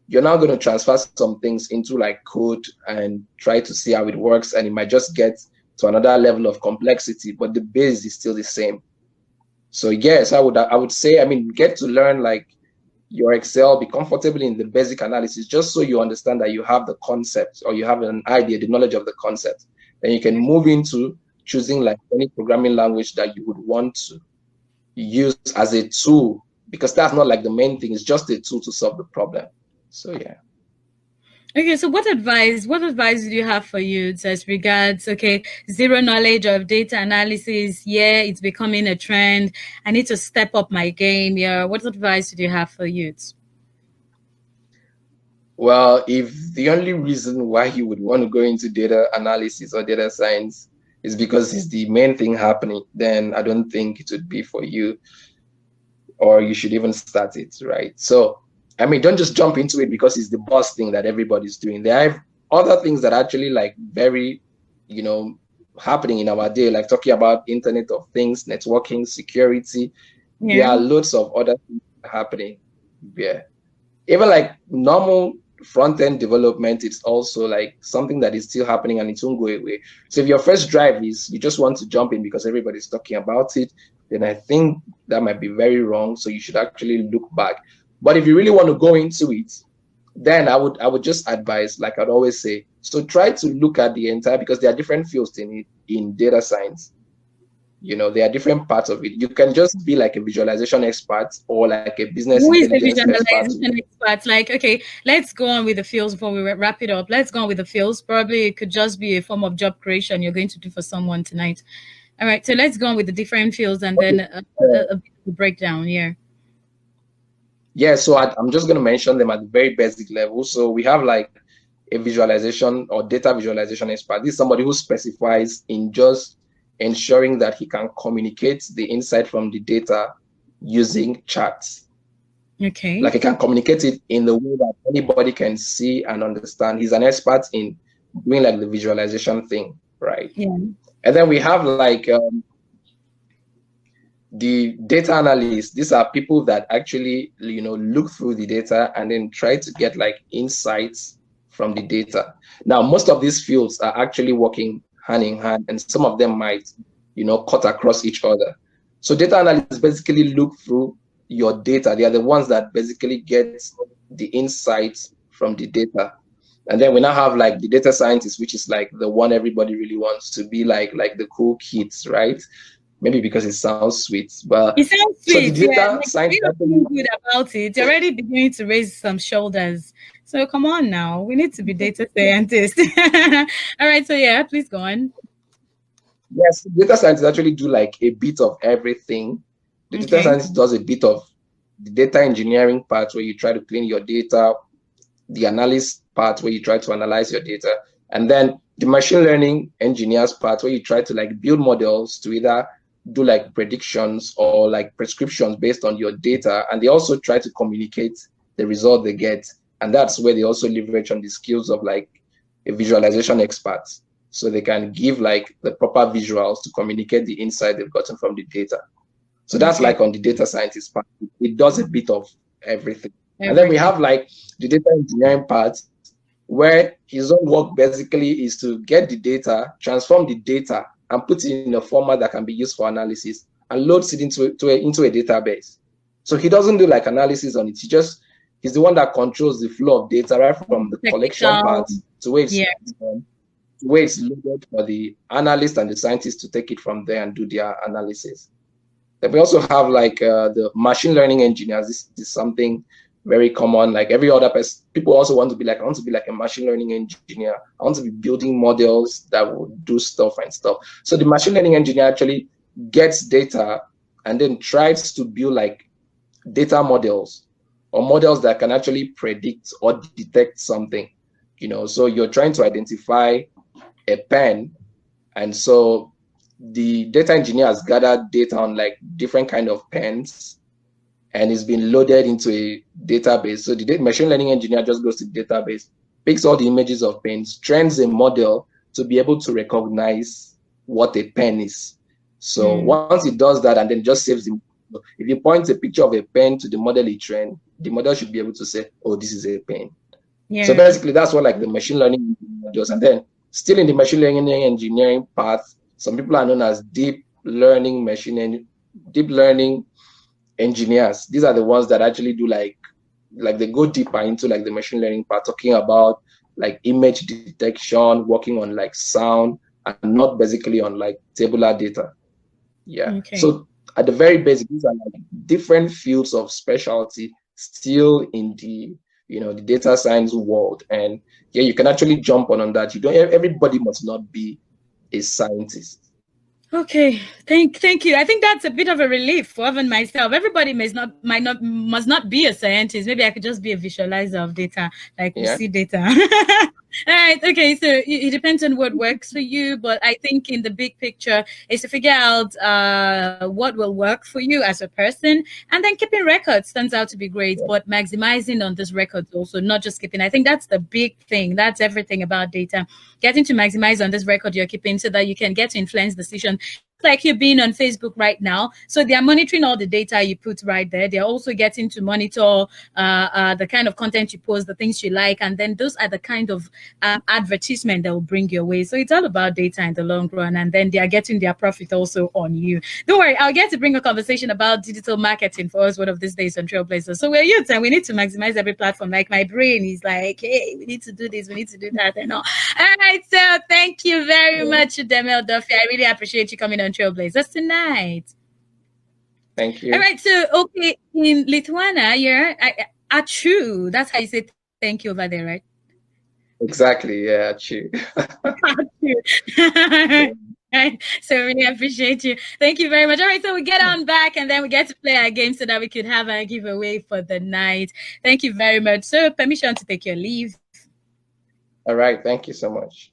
you're now going to transfer some things into like code and try to see how it works. And it might just get to another level of complexity, but the base is still the same. So yes, I would say, I mean, get to learn like your Excel, be comfortable in the basic analysis, just so you understand that you have the concept or you have an idea, the knowledge of the concept. Then you can move into choosing like any programming language that you would want to use as a tool, because that's not like the main thing, it's just a tool to solve the problem. So yeah. Okay, so what advice do you have for youths as regards, okay, zero knowledge of data analysis? Yeah, it's becoming a trend. I need to step up my game. Yeah, what advice do you have for youths? Well, if the only reason why you would want to go into data analysis or data science is because it's the main thing happening, then I don't think it would be for you, or you should even start it, right? So, I mean, don't just jump into it because it's the boss thing that everybody's doing. There are other things that are actually like very, you know, happening in our day, like talking about Internet of Things, networking, security. There Yeah. are loads of other things happening. Yeah. Even like normal front end development, it's also like something that is still happening and it won't go away. So if your first drive is you just want to jump in because everybody's talking about it, then I think that might be very wrong. So you should actually look back. But if you really want to go into it, then I would just advise, like I'd always say, so try to look at the entire, because there are different fields in it in data science. There are different parts of it. You can just be like a visualization expert or like a business Who is the intelligence expert. visualization expert? Like, okay, let's go on with the fields before we wrap it up. Let's go on with the fields. Probably it could just be a form of job creation you're going to do for someone tonight. All right, so let's go on with the different fields and then a bit of a breakdown here. Yeah, so I'm just going to mention them at the very basic level. So we have like a visualization or data visualization expert. This is somebody who specifies in just ensuring that he can communicate the insight from the data using charts. Okay. Like he can communicate it in the way that anybody can see and understand. He's an expert in doing like the visualization thing, right? Yeah. And then we have like the data analysts. These are people that actually, look through the data and then try to get like insights from the data. Now, most of these fields are actually working hand in hand, and some of them might, cut across each other. So data analysts basically look through your data. They are the ones that basically get the insights from the data. And then we now have like the data scientist, which is like the one everybody really wants to be like the cool kids, right? Maybe because it sounds sweet, but It sounds so the sweet, yeah. data Like science you're feeling good about it. You're already beginning to raise some shoulders. So come on now. We need to be data scientists. All right, so yeah, please go on. yes, data scientists actually do like a bit of everything. The data Okay. scientist does a bit of the data engineering part where you try to clean your data, the analyst part where you try to analyze your data, and then the machine learning engineers part where you try to like build models to either do like predictions or like prescriptions based on your data, and they also try to communicate the result they get, and that's where they also leverage on the skills of like a visualization expert, so they can give like the proper visuals to communicate the insight they've gotten from the data. So that's Okay. like on the data scientist part. It does a bit of everything. And then we Everything. have like the data engineering part, where his own work basically is to get the data, transform the data, and put it in a format that can be used for analysis and loads it into a database. So he doesn't do like analysis on it. He's the one that controls the flow of data right from the collection Technical. part to where Yeah. it's loaded for the analyst and the scientist to take it from there and do their analysis. Then we also have like the machine learning engineers. This is something very common. Like every other person, people also want to be like, I want to be like a machine learning engineer. I want to be building models that will do stuff and stuff. So the machine learning engineer actually gets data and then tries to build like data models or models that can actually predict or detect something. So you're trying to identify a pen, and so the data engineer has gathered data on like different kind of pens, and it's been loaded into a database. So the machine learning engineer just goes to the database, picks all the images of pens, trains a model to be able to recognize what a pen is. So once it does that and then just saves the, if you point a picture of a pen to the model it trained, the model should be able to say, oh, this is a pen. So Yeah. basically, that's what like the machine learning does. And then still in the machine learning engineering path, some people are known as deep learning engineers. These are the ones that actually do like they go deeper into like the machine learning part, talking about like image detection, working on like sound, and not basically on like tabular data. Yeah. Okay. So at the very basic, these are like different fields of specialty still in the the data science world. And yeah, you can actually jump on that. You don't everybody must not be a scientist. Okay, thank you. I think that's a bit of a relief for even myself. Everybody must not be a scientist. Maybe I could just be a visualizer of data, like we Yeah. see data. All right. Okay. So it depends on what works for you, but I think in the big picture is to figure out what will work for you as a person, and then keeping records turns out to be great. But maximizing on those records also, not just keeping. I think that's the big thing. That's everything about data. Getting to maximize on this record you're keeping so that you can get to influence decision, like you being on Facebook right now. So they are monitoring all the data you put right there. They're also getting to monitor the kind of content you post, the things you like, and then those are the kind of advertisement that will bring your way. So it's all about data in the long run, and then they are getting their profit also on you. Don't worry, I'll get to bring a conversation about digital marketing for us one of these days on Trailblazers. So we're youth and we need to maximize every platform. Like my brain is like, hey, we need to do this, we need to do that, and all. All right, so thank you very Yeah. much, Demel Duffy. I really appreciate you coming on Trailblazers tonight. Thank All you. right, so okay, in Lithuania, yeah, true. That's how you say thank you over there, right? Exactly. Yeah. True. Achoo. So really appreciate you. Thank you very much. All right, so we get on back and then we get to play our game so that we could have a giveaway for the night. Thank you very much. So permission to take your leave. All right. Thank you so much.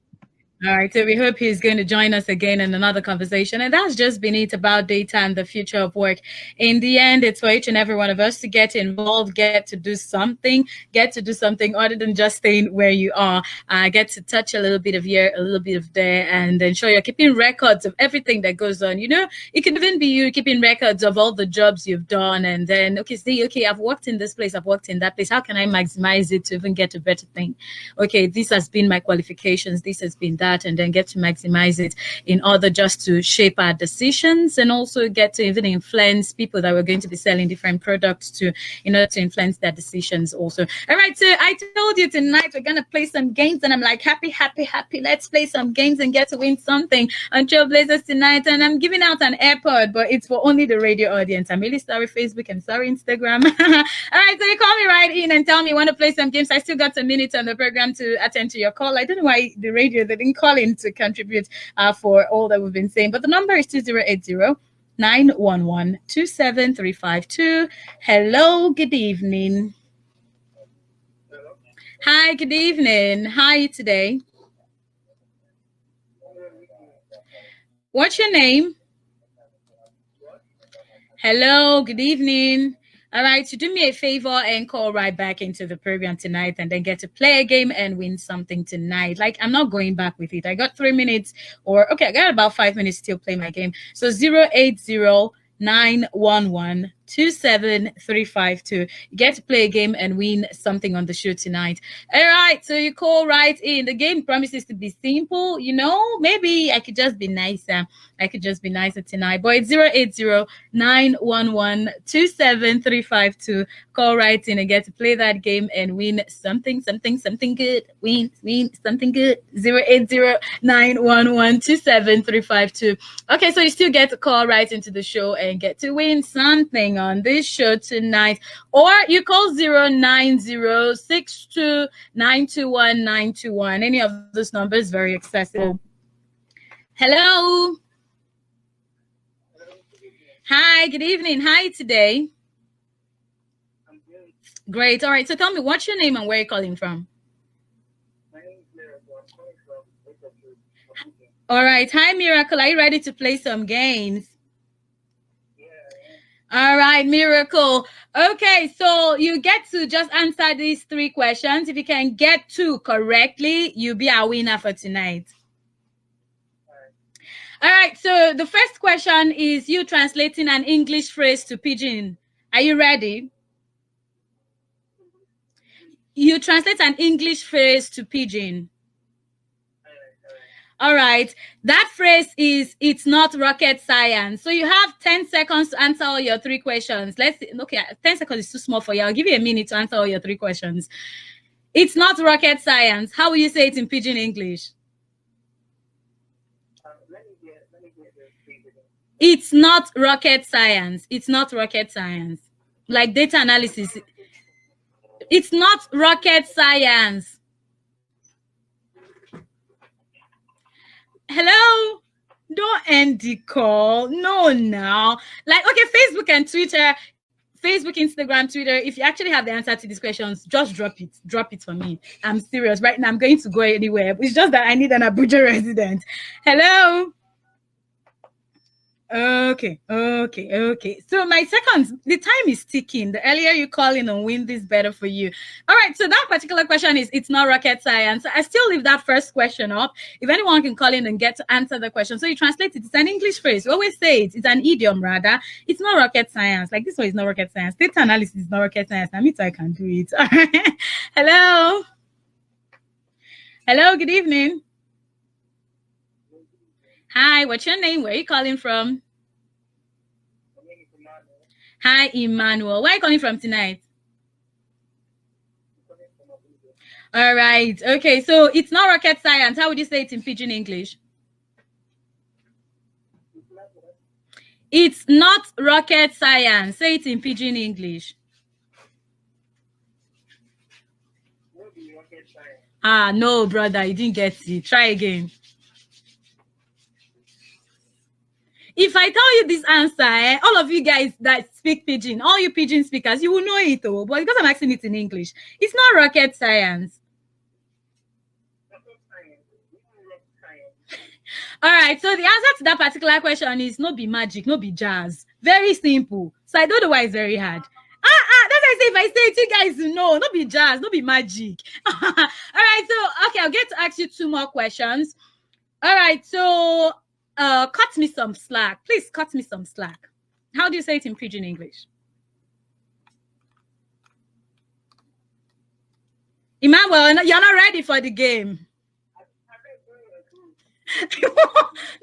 All right, so we hope he's going to join us again in another conversation. And that's just been it about data and the future of work. In the end, it's for each and every one of us to get involved, get to do something other than just staying where you are. Get to touch a little bit of here, a little bit of there, and ensure you're keeping records of everything that goes on. You know, it can even be you keeping records of all the jobs you've done, and then, okay, I've worked in this place, I've worked in that place. How can I maximize it to even get a better thing? Okay, this has been my qualifications, this has been that, and then get to maximize it in order just to shape our decisions and also get to even influence people that we're going to be selling different products to in order to influence their decisions also. All right, so I told you tonight we're going to play some games, and I'm like, happy. Let's play some games and get to win something on Trailblazers tonight. And I'm giving out an AirPod, but it's for only the radio audience. I'm really sorry, Facebook. I'm sorry, Instagram. All right, so you call me right in and tell me you want to play some games. I still got a minute on the program to attend to your call. I don't know why the radio, they didn't call in to contribute for all that we've been saying, but the number is 2080 911 27352. Hello, good evening. Hi, good evening. How are you today? What's your name? Hello, good evening. All right, so do me a favor and call right back into the program tonight and then get to play a game and win something tonight. Like, I'm not going back with it. I got 3 minutes, or okay, I got about 5 minutes to still play my game. So 080 911 27352. You get to play a game and win something on the show tonight. All right, so you call right in. The game promises to be simple. You know, maybe I could just be nicer. Tonight. But it's 080 911 27352. Call right in and get to play that game and win something good. Win something good. 080 911 27352. Okay, so you still get to call right into the show and get to win something on this show tonight. Or you call 09062921921. Any of those numbers, very accessible. Hello. Hi, good evening. How are you today? Great. All right. So tell me, what's your name and where are you calling from? All right. Hi, Miracle. Are you ready to play some games? All right, Miracle. Okay, so you get to just answer these 3 questions. If you can get 2 correctly, you'll be our winner for tonight. All right, so the first question is you translating an English phrase to Pidgin. Are you ready? You translate an English phrase to Pidgin. All right, that phrase is, it's not rocket science. So you have 10 seconds to answer all your 3 questions. Let's see. Okay, 10 seconds is too small for you. I'll give you a minute to answer all your 3 questions. It's not rocket science. How will you say it in Pidgin English? It's not rocket science. It's not rocket science. Like data analysis. It's not rocket science. Hello? Don't end the call. No, now. Like, okay, Facebook and Twitter, Facebook, Instagram, Twitter, if you actually have the answer to these questions, just drop it. Drop it for me. I'm serious. Right now, I'm going to go anywhere. It's just that I need an Abuja resident. Hello? Okay. So my seconds, the time is ticking. The earlier you call in and win, this better for you. All right. So that particular question is, it's not rocket science. I still leave that first question up. If anyone can call in and get to answer the question. So you translate it. It's an English phrase. We always say it. It's an idiom rather. It's not rocket science. Like this one is not rocket science. Data analysis is not rocket science. I mean, I can do it. All right. Hello. Hello. Good evening. Hi. What's your name? Where are you calling from? Hi, Emmanuel. Where are you calling from tonight? All right. Okay. So it's not rocket science. How would you say it in Pidgin English? It's not rocket science. Say it in Pidgin English. Ah, no, brother. You didn't get it. Try again. if I tell you this answer, all of you guys that speak Pidgin, all you Pidgin speakers, you will know it though. But because I'm asking it in English, it's not rocket science. All right, so the answer to that particular question is no be magic, no be jazz. Very simple. So I don't know why it's very hard. That's why I say if I say it, you guys know, no be jazz, no be magic. All right, so okay, I'll get to ask you 2 more questions. All right, so cut me some slack. Please cut me some slack. How do you say it in Pidgin English? Emmanuel, you're not ready for the game. No,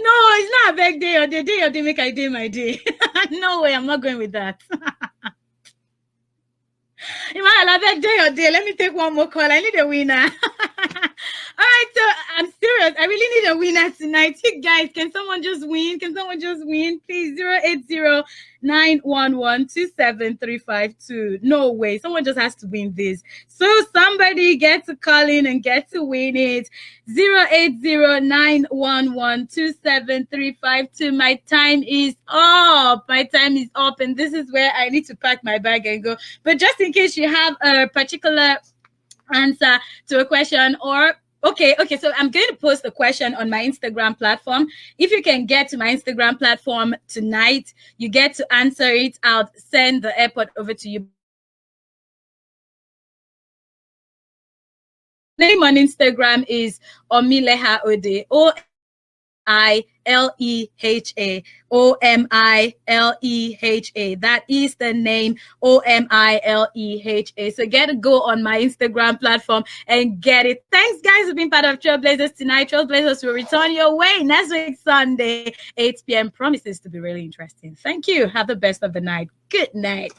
it's not a big day or the day or day make I day my day. No way, I'm not going with that. Emmanuel, I beg day or day. Let me take one more call. I need a winner. All right, so I'm serious. I really need a winner tonight. You guys, can someone just win? Can someone just win? Please, 080-911-27352. No way. Someone just has to win this. So somebody get to call in and get to win it. 080-911-27352. My time is up. My time is up. And this is where I need to pack my bag and go. But just in case you have a particular answer to a question or okay, so I'm going to post a question on my Instagram platform. If you can get to my Instagram platform tonight, you get to answer it. I'll send the airport over to you. Name on Instagram is Omileha Ode. Omileha. Omileha. That is the name, Omileha. So get to go on my Instagram platform and get it. Thanks, guys, for being part of Trailblazers tonight. Trailblazers will return your way next week, Sunday, 8 p.m. Promises to be really interesting. Thank you. Have the best of the night. Good night.